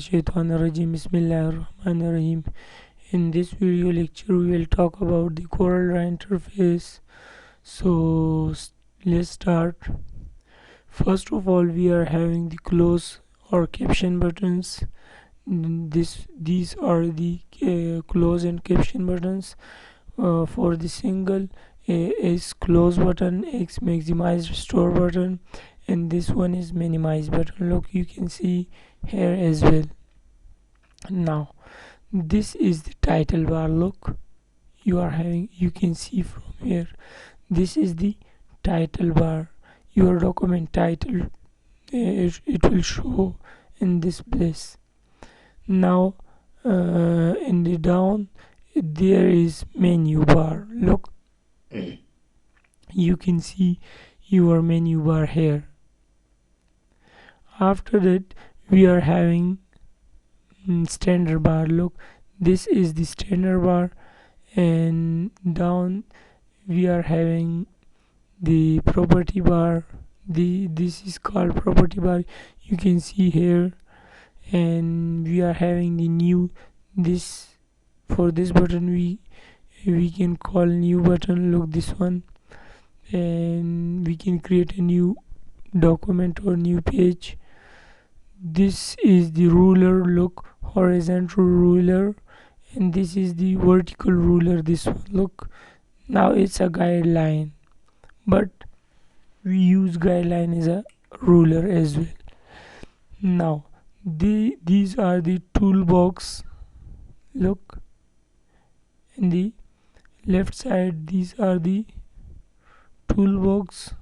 Shaitanirajim. Bismillahirrahmanirrahim. In this video lecture, we will talk about the CorelDraw interface. So let's start. First of all, we are having the close or caption buttons. These are the close and caption buttons. For the single, A is close button, X maximize restore button, and this one is minimize button. Look, you can see here as well. Now this is the title bar. Look, you can see from here, this is the title bar. Your document title, it will show in this place. Now in the down there is menu bar. Look, you can see your menu bar here. After that, we are having standard bar. Look, this is the standard bar, and down we are having the property bar. This is called property bar, you can see here. And we are having the new, this for this button we can call new button. Look, this one, and we can create a new document or new page. This is the ruler. Look, horizontal ruler, and this is the vertical ruler. This one, look, now it's a guideline, but we use guideline as a ruler as well. Now these are the toolbox. Look, in the left side, these are the toolbox.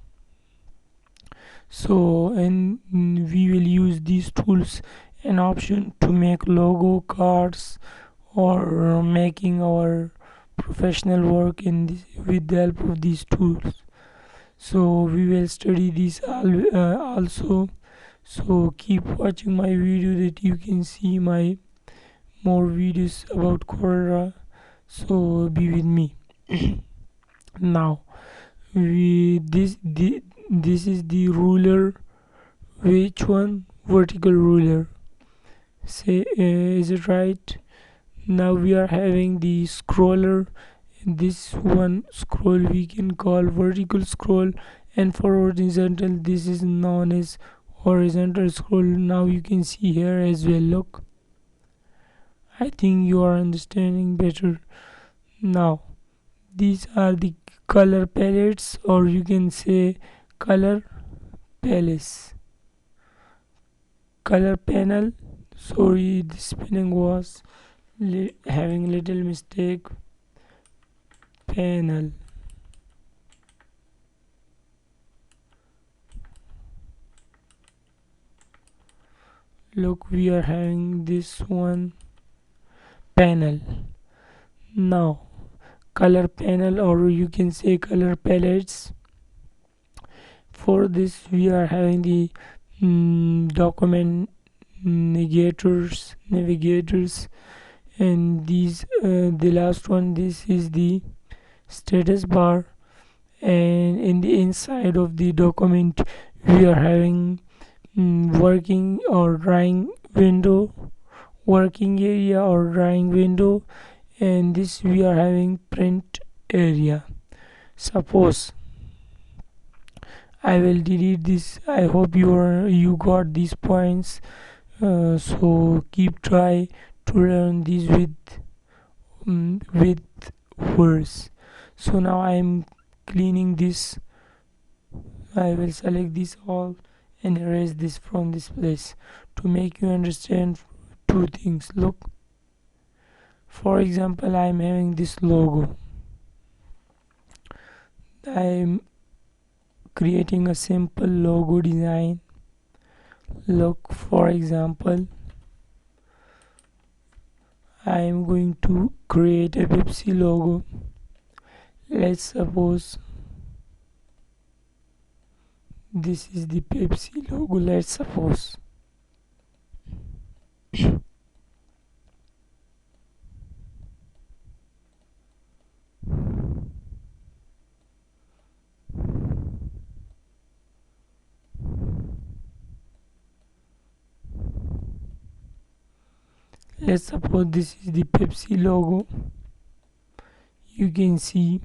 So, and we will use these tools an option to make logo, cards, or making our professional work in this with the help of these tools. So we will study this also. So keep watching my video that you can see my more videos about CorelDraw. So be with me. Now this is the ruler. Which one? Vertical ruler. Say, is it right? Now we are having the scroller. This one scroll we can call vertical scroll, and for horizontal, this is known as horizontal scroll. Now you can see here as well. Look, I think you are understanding better now. These are the color palettes, or you can say color palace, color panel. Sorry, the spelling was having little mistake. Panel. Look, we are having this one, panel. Now color panel, or you can say color palettes. For this we are having the document navigators, and these the last one, this is the status bar. And in the inside of the document we are having working or drawing window, working area or drawing window, and this we are having print area. Suppose I will delete this. I hope you got these points. So keep try to learn these with words. So now I am cleaning this. I will select this all and erase this from this place to make you understand two things. Look, for example, I am having this logo. I am creating a simple logo design. Look, for example, I am going to create a Pepsi logo. Let's suppose this is the Pepsi logo. Let's suppose. Let's suppose this is the Pepsi logo. You can see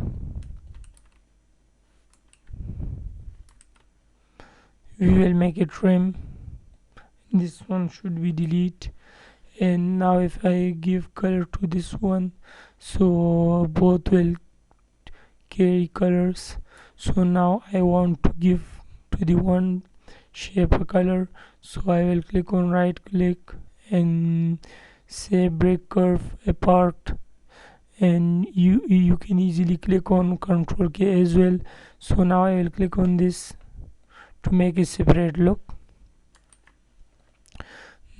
we will make a trim. This one should be delete. And now if I give color to this one, so both will carry colors. So now I want to give to the one shape a color, so I will click on right click and say break curve apart, and you can easily click on Ctrl K as well. So now I will click on this to make a separate look.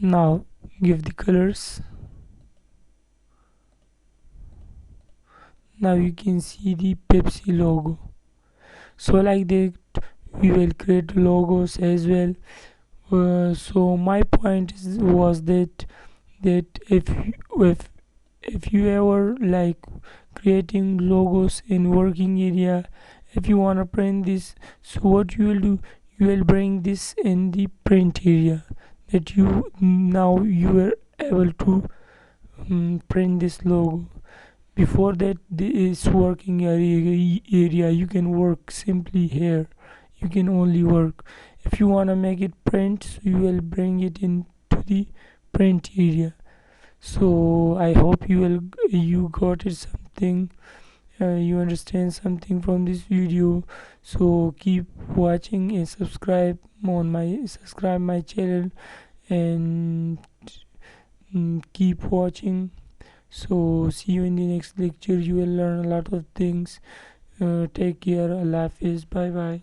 Now give the colors. Now you can see the Pepsi logo. So like that we will create logos as well. So my point was that if you ever like creating logos in working area, if you want to print this, so what you will do, you will bring this in the print area, that you now you are able to print this logo. Before that, this working area you can work simply here, you can only work. If you want to make it print, so you will bring it into the print area. So I hope you got it something, you understand something from this video. So keep watching and subscribe my channel, and keep watching. So see you in the next lecture. You will learn a lot of things. Take care. Allah Hafiz. Bye bye.